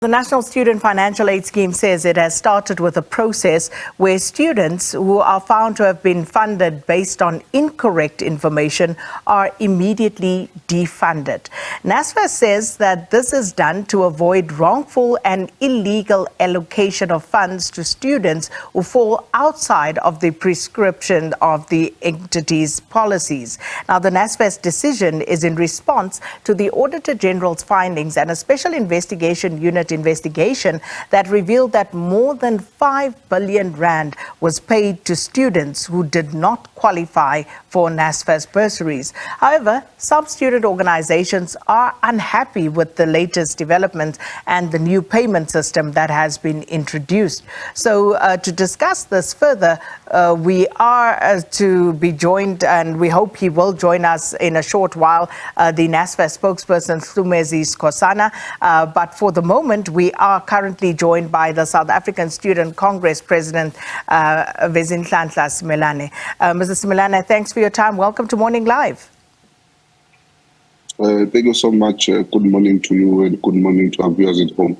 The National Student Financial Aid Scheme says it has started with a process where students who are found to have been funded based on incorrect information are immediately defunded. NSFAS says that this is done to avoid wrongful and illegal allocation of funds to students who fall outside of the prescription of the entity's policies. Now, the NSFAS decision is in response to the Auditor-General's findings and a special investigation unit investigation that revealed that more than 5 billion rand was paid to students who did not qualify for NSFAS bursaries. However, some student organizations are unhappy with the latest development and the new payment system that has been introduced. So to discuss this further, we are to be joined, and we hope he will join us in a short while, the NSFAS spokesperson Slumezi Skosana. But for the moment, we are currently joined by the South African Student Congress President, Vezinhlanhla Simelane. Mr. Simelane, thanks for your time. Welcome to Morning Live. Thank you so much. Good morning to you and good morning to our viewers at home.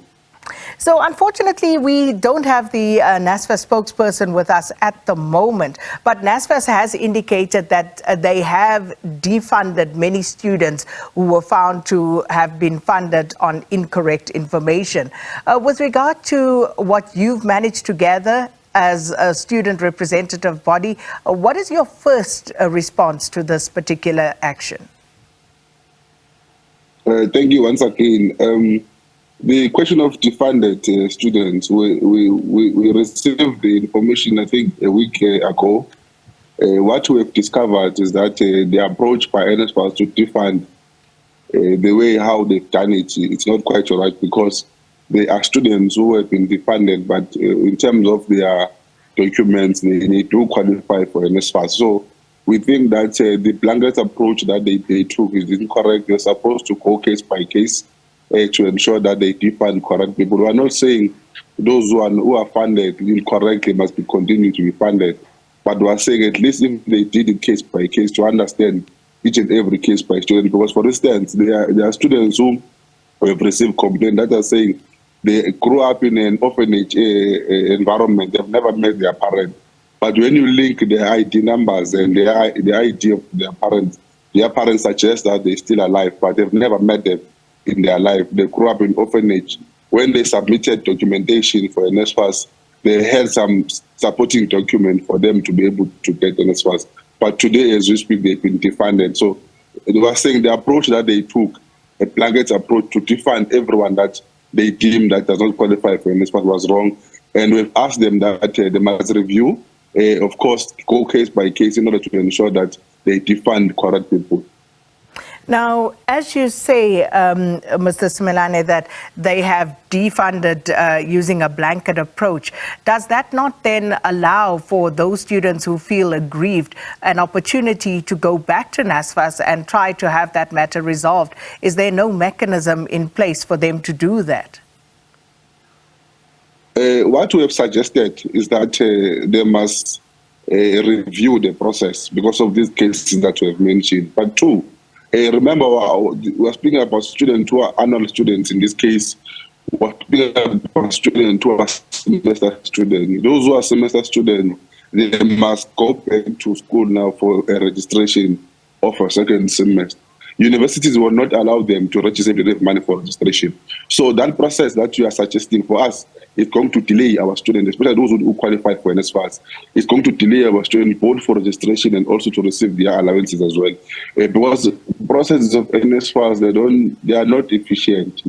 So unfortunately, we don't have the NSFAS spokesperson with us at the moment, but NSFAS has indicated that they have defunded many students who were found to have been funded on incorrect information. With regard to what you've managed to gather as a student representative body, what is your first response to this particular action? Thank you once again. The question of defunded students, we received the information, I think, a week ago. What we have discovered is that the approach by NSFAS to defund, the way how they've done it, it's not quite right, because there are students who have been defunded, but in terms of their documents, they do qualify for NSFAS. So we think that the blanket approach that they took is incorrect. They're supposed to go case by case to ensure that they defund correct people. We are not saying those who are funded incorrectly must be continued to be funded, but we are saying at least if they did it case by case, to understand each and every case by student. Because, for instance, there are students who have received complaints that are saying they grew up in an orphanage environment, they've never met their parents. But when you link their ID numbers and the ID of their parents suggest that they're still alive, but they've never met them in their life. They grew up in orphanage. When they submitted documentation for NSFAS, they had some supporting document for them to be able to get NSFAS. But today, as we speak, they've been defunded. So they were saying the approach that they took, a blanket approach to defund everyone that they deemed that does not qualify for NSFAS, was wrong. And we've asked them that they must review, of course, go case by case in order to ensure that they defund correct people. Now, as you say, Mr. Simelane, that they have defunded using a blanket approach, does that not then allow for those students who feel aggrieved an opportunity to go back to NSFAS and try to have that matter resolved? Is there no mechanism in place for them to do that? What we have suggested is that they must review the process because of these cases that we have mentioned. But two, remember, we're speaking about students who are annual students. In this case, we're speaking about students who are semester students. Those who are semester students, they must go back to school now for a registration of a second semester. Universities will not allow them to register if they have money for registration. So that process that you are suggesting for us is going to delay our students, especially those who qualify for NSFAS. It's going to delay our students both for registration and also to receive their allowances as well. Because the processes of NSFAS, they are not efficient.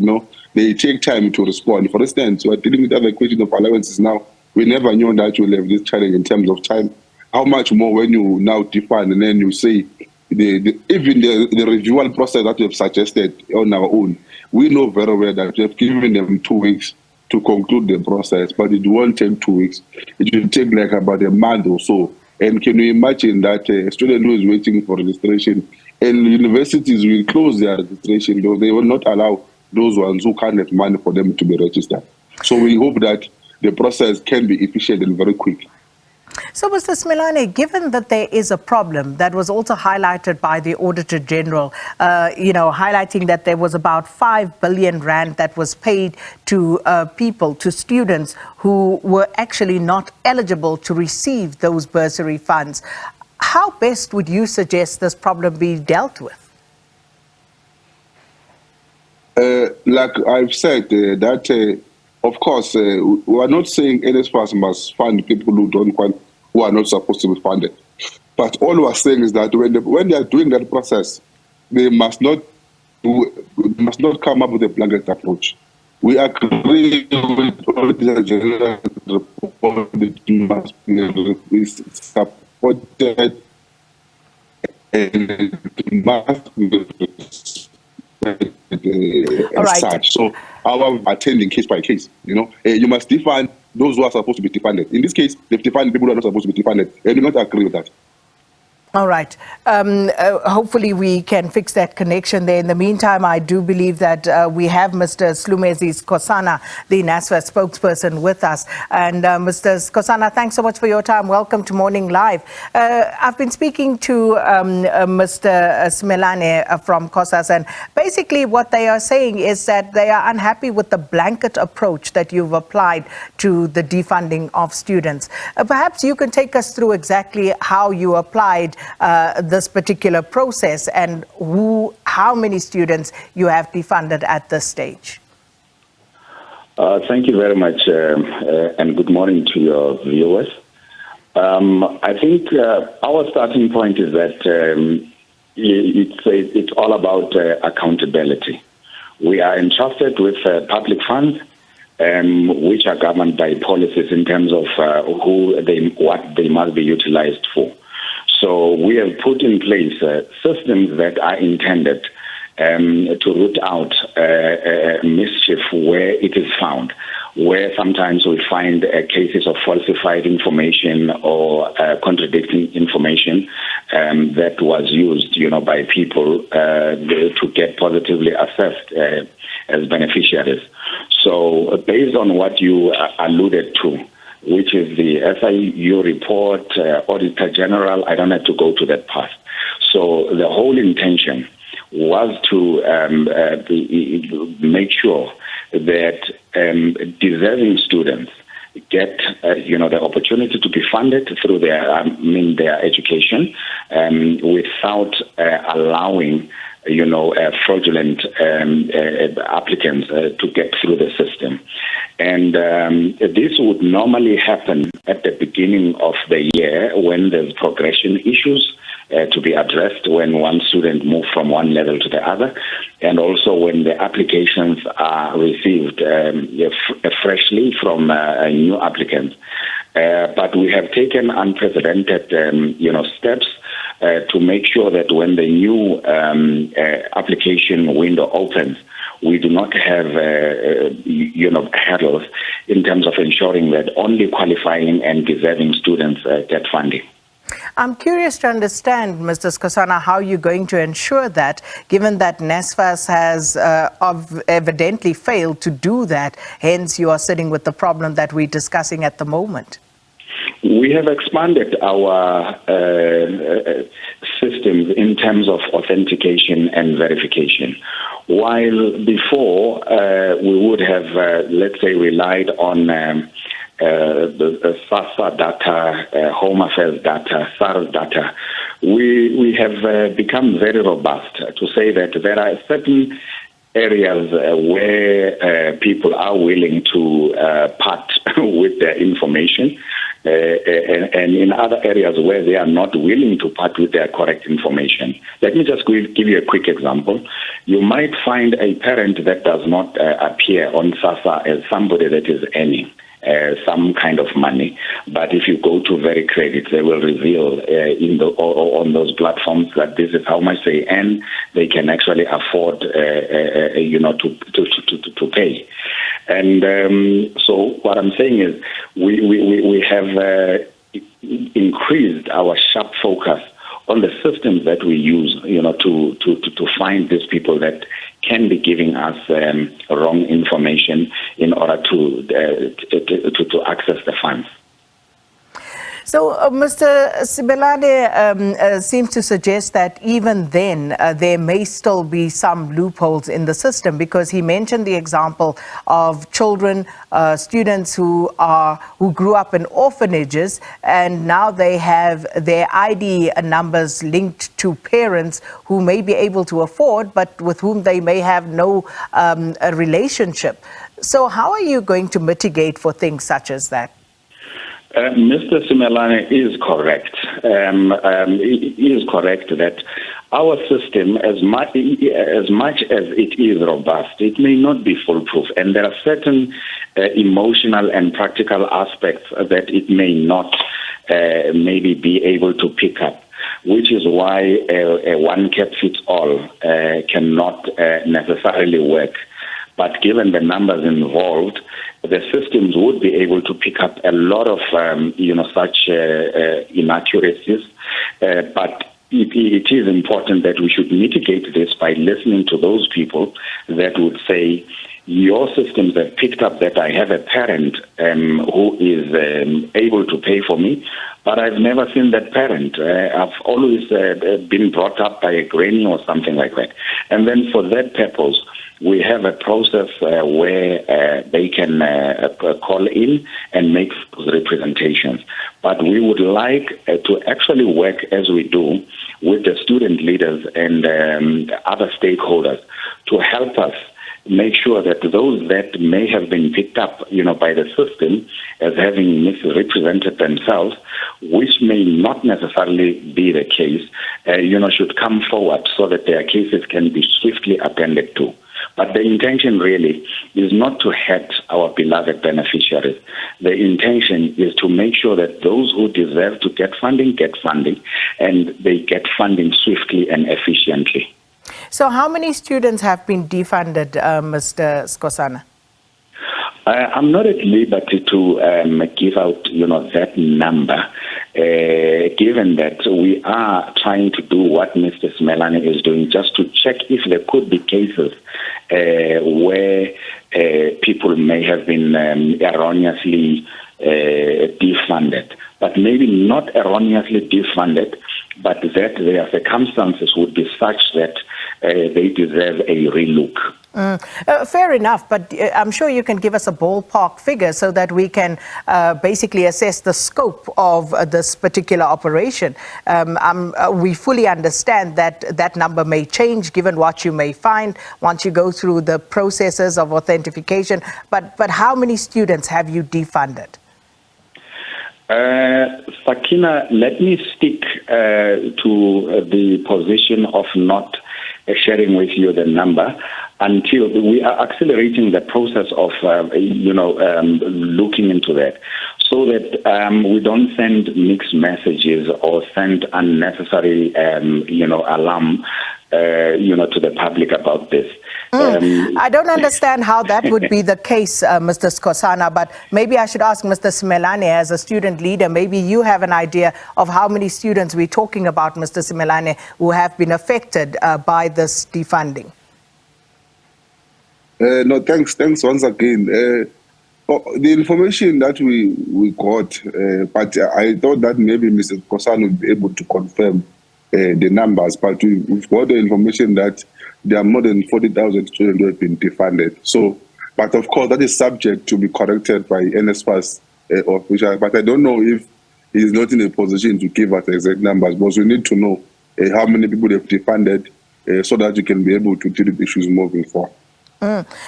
They take time to respond. For instance, we are dealing with other questions of allowances now. We never knew that we'll have this challenge in terms of time. How much more when you now define and then you say, even the review process that we have suggested on our own, we know very well that we have given them 2 weeks to conclude the process, but it won't take 2 weeks. It will take like about a month or so. And can you imagine that a student who is waiting for registration, and universities will close their registration because they will not allow those ones who can't have money for them to be registered. So we hope that the process can be efficient and very quick. So, Mr. Simelane, given that there is a problem that was also highlighted by the Auditor-General, highlighting that there was about 5 billion rand that was paid to to students who were actually not eligible to receive those bursary funds, how best would you suggest this problem be dealt with? Like I've said, of course, we are not saying NSFAS must fund people who are not supposed to be funded. But all we are saying is that when they are doing that process, they must not come up with a blanket approach. We agree with Auditor-General report that must be supported and must be as such. So our attending case by case, you must defund those who are supposed to be defunded. In this case, they've defunded people who are not supposed to be defunded. I do not agree with that. All right. Hopefully we can fix that connection there. In the meantime, I do believe that we have Mr. Slumezi Skosana, the NSFAS spokesperson, with us. And Mr. Skosana, thanks so much for your time. Welcome to Morning Live. I've been speaking to Mr. Simelane from COSAS, and basically what they are saying is that they are unhappy with the blanket approach that you've applied to the defunding of students. Perhaps you can take us through exactly how you applied this particular process and how many students you have defunded at this stage. Thank you very much, and good morning to your viewers. I think our starting point is that it's all about accountability. We are entrusted with public funds, which are governed by policies in terms of what they must be utilized for. So we have put in place systems that are intended to root out mischief where it is found, where sometimes we find cases of falsified information or contradicting information that was used, by people to get positively assessed as beneficiaries. So based on what you alluded to, which is the SIU report, Auditor-General, I don't have to go to that part. So the whole intention was to make sure that deserving students get, the opportunity to be funded through their education without allowing fraudulent applicants to get through the system. And this would normally happen at the beginning of the year when there's progression issues to be addressed, when one student moves from one level to the other, and also when the applications are received freshly from new applicants. But we have taken unprecedented, steps to make sure that when the new application window opens, we do not have, hurdles in terms of ensuring that only qualifying and deserving students get funding. I'm curious to understand, Mr. Skosana, how you're going to ensure that, given that NSFAS has evidently failed to do that, hence you are sitting with the problem that we're discussing at the moment. We have expanded our systems in terms of authentication and verification. While before we would have, let's say, relied on the SASA data, Home Affairs data, SARS data, we have become very robust to say that there are certain areas where people are willing to part with their information, and in other areas where they are not willing to part with their correct information. Let me just give you a quick example. You might find a parent that does not appear on SASA as somebody that is earning some kind of money, but if you go to Very Credit, they will reveal on those platforms that this is how much they earn. They can actually afford, to pay. And so what I'm saying is we have increased our sharp focus on the systems that we use, to find these people that can be giving us wrong information in order to access the funds. So, Mr. Simelane seems to suggest that even then there may still be some loopholes in the system, because he mentioned the example of children, students who grew up in orphanages, and now they have their ID numbers linked to parents who may be able to afford, but with whom they may have no relationship. So how are you going to mitigate for things such as that? Mr. Simelane is correct. It is correct that our system, as much as it is robust, it may not be foolproof, and there are certain emotional and practical aspects that it may not maybe be able to pick up, which is why a one-cap-fits-all cannot necessarily work. But given the numbers involved, the systems would be able to pick up a lot of, such inaccuracies. But it is important that we should mitigate this by listening to those people that would say, your systems have picked up that I have a parent who is able to pay for me, but I've never seen that parent. I've always been brought up by a granny or something like that. And then for that purpose, we have a process where they can call in and make representations. But we would like to actually work as we do with the student leaders and other stakeholders to help us make sure that those that may have been picked up, by the system as having misrepresented themselves, which may not necessarily be the case, should come forward so that their cases can be swiftly attended to. But the intention really is not to hurt our beloved beneficiaries. The intention is to make sure that those who deserve to get funding, and they get funding swiftly and efficiently. So how many students have been defunded, Mr. Skosana? I'm not at liberty to give out, that number, given that we are trying to do what Mr. Simelane is doing, just to check if there could be cases where people may have been erroneously defunded, but maybe not erroneously defunded, but that their circumstances would be such that they deserve a relook. Fair enough, but I'm sure you can give us a ballpark figure so that we can basically assess the scope of this particular operation. We fully understand that that number may change given what you may find once you go through the processes of authentication, but how many students have you defunded? Sakina, let me stick to the position of not sharing with you the number until we are accelerating the process of, looking into that, so that we don't send mixed messages or send unnecessary, alarm, to the public about this. I don't understand how that would be the case, Mr. Skosana, but maybe I should ask Mr. Simelane, as a student leader, maybe you have an idea of how many students we're talking about, Mr. Simelane, who have been affected by this defunding. No, thanks once again. The information that we got, but I thought that maybe Mr. Skosana would be able to confirm the numbers, but we've got the information that there are more than 40,000 students who have been defunded. So, but of course, that is subject to be corrected by NSFAS official. But I don't know if he is not in a position to give us exact numbers, because we need to know how many people have defunded so that you can be able to deal with issues moving forward.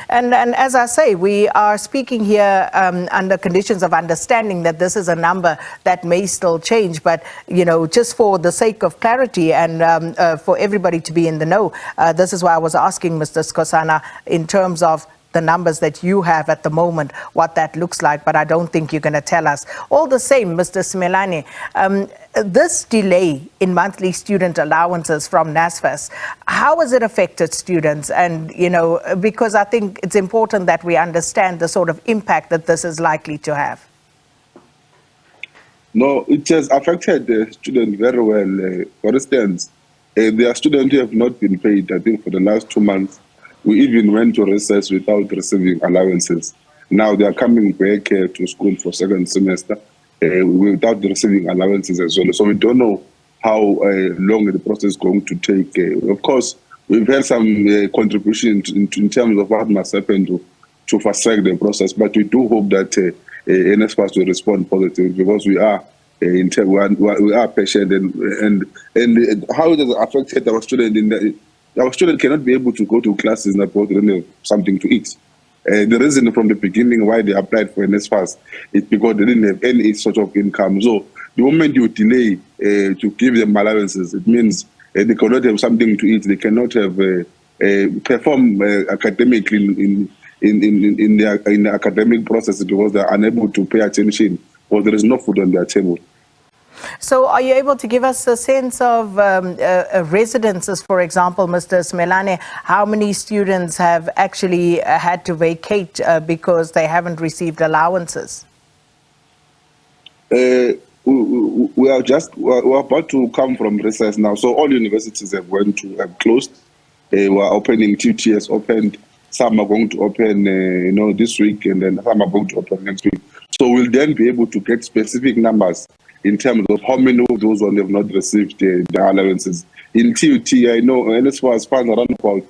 And as I say, we are speaking here under conditions of understanding that this is a number that may still change. But, just for the sake of clarity and for everybody to be in the know, this is why I was asking Mr. Skosana in terms of the numbers that you have at the moment, what that looks like, but I don't think you're going to tell us. All the same, Mr. Simelane, this delay in monthly student allowances from NSFAS, how has it affected students? And, because I think it's important that we understand the sort of impact that this is likely to have. No, it has affected the students very well. For instance, there are students who have not been paid, I think, for the last 2 months. We even went to recess without receiving allowances. Now they are coming back to school for second semester. without receiving allowances as well. So we don't know how long the process is going to take. Of course, we've had some contribution in terms of what must happen to fast-track the process, but we do hope that NSFAS will respond positively, because we are we are patient, and how it has affected our student our student cannot be able to go to classes because they don't have something to eat. The reason from the beginning why they applied for NSFAS is because they didn't have any sort of income. So the moment you delay to give them allowances, it means they cannot have something to eat. They cannot have perform academically in the academic process, because they are unable to pay attention, or there is no food on their table. So are you able to give us a sense of residences, for example, Mr. Simelane? How many students have actually had to vacate because they haven't received allowances? We are about to come from recess now, so all universities have closed. We're opening, TTS opened, some are going to open this week, and then some are going to open next week. So we'll then be able to get specific numbers in terms of how many of those ones have not received the allowances. In TUT, I know NSFAS funds around about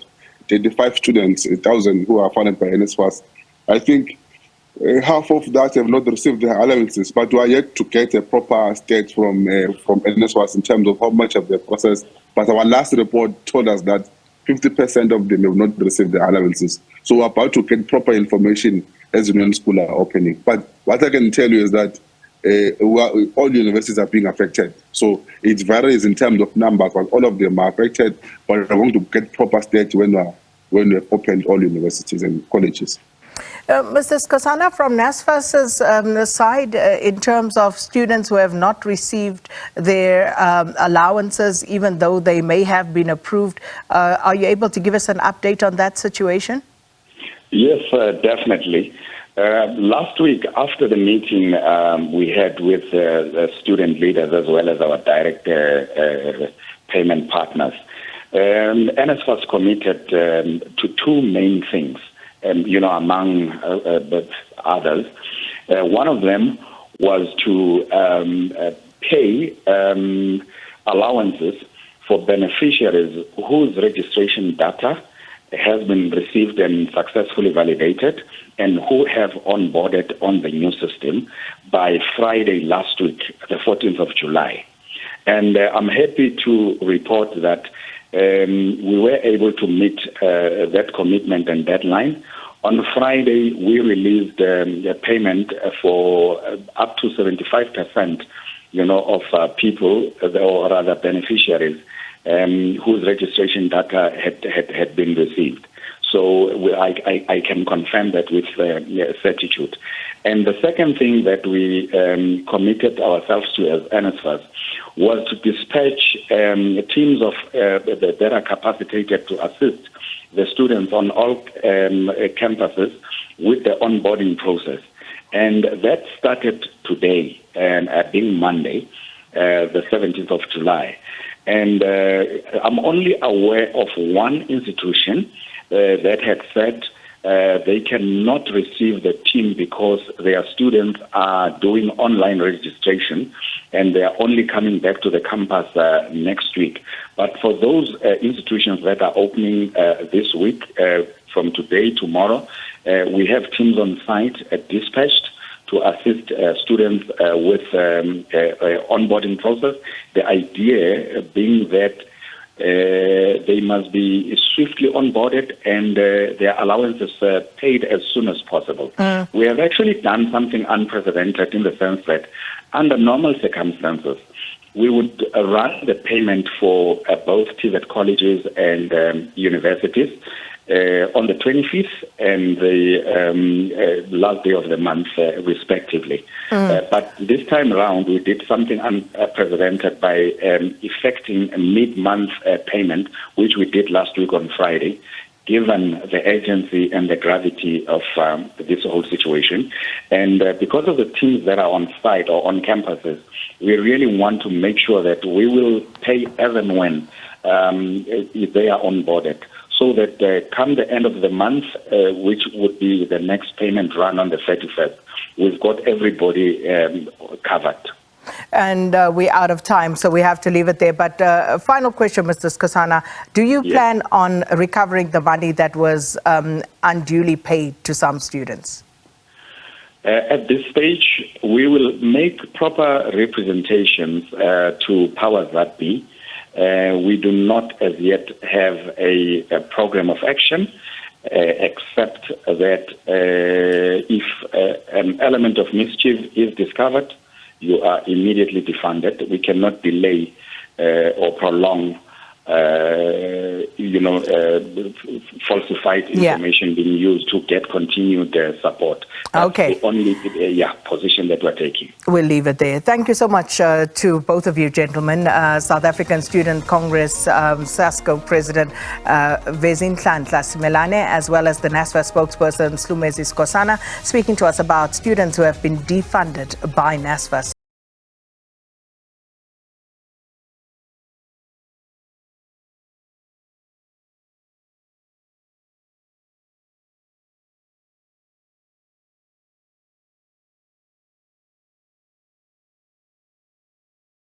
25 students, 1,000 who are funded by NSFAS. I think half of that have not received their allowances, but we are yet to get a proper state from NSFAS in terms of how much of the process. But our last report told us that 50% of them have not received their allowances. So we're about to get proper information as when schools are opening. But what I can tell you is that all universities are being affected. So it varies in terms of numbers, but all of them are affected. But we're going to get proper state when we have opened all universities and colleges. Mr. Skosana, from NSFAS's side, in terms of students who have not received their allowances, even though they may have been approved, are you able to give us an update on that situation? Yes, definitely. Last week, after the meeting we had with the student leaders as well as our direct payment partners, NSFAS committed to two main things, among others. One of them was to pay allowances for beneficiaries whose registration data has been received and successfully validated, and who have onboarded on the new system by Friday last week, the 14th of July. And I'm happy to report that we were able to meet that commitment and deadline. On Friday, we released the payment for up to 75%, of people, or rather beneficiaries, whose registration data had been received. So I can confirm that with certitude. And the second thing that we committed ourselves to as NSFAS was to dispatch teams of that are capacitated to assist the students on all campuses with the onboarding process. And that started today, being Monday, the 17th of July. And I'm only aware of one institution that had said they cannot receive the team because their students are doing online registration and they are only coming back to the campus next week. But for those institutions that are opening this week, from today, tomorrow, we have teams on site dispatched to assist students with onboarding process. The idea being that they must be swiftly onboarded and their allowances paid as soon as possible. We have actually done something unprecedented in the sense that under normal circumstances, we would run the payment for both TVET colleges and universities on the 25th and the last day of the month, respectively. But this time around, we did something unprecedented by effecting a mid-month payment, which we did last week on Friday, given the urgency and the gravity of this whole situation. And because of the teams that are on site or on campuses, we really want to make sure that we will pay as and when they are onboarded. so that come the end of the month, which would be the next payment run on the 31st, we've got everybody covered. And we're out of time, so we have to leave it there. But final question, Mr. Skosana, do you plan on recovering the money that was unduly paid to some students? At this stage, we will make proper representations to powers that be. We do not as yet have a program of action, except that if an element of mischief is discovered, you are immediately defunded. We cannot delay or prolong, falsified information being used to get continued support. That's the only position that we're taking. We'll leave it there. Thank you so much to both of you, gentlemen. South African Student Congress SASCO President Vezinhlanhla Simelane, as well as the NSFAS spokesperson Slumezi Skosana, speaking to us about students who have been defunded by NSFAS.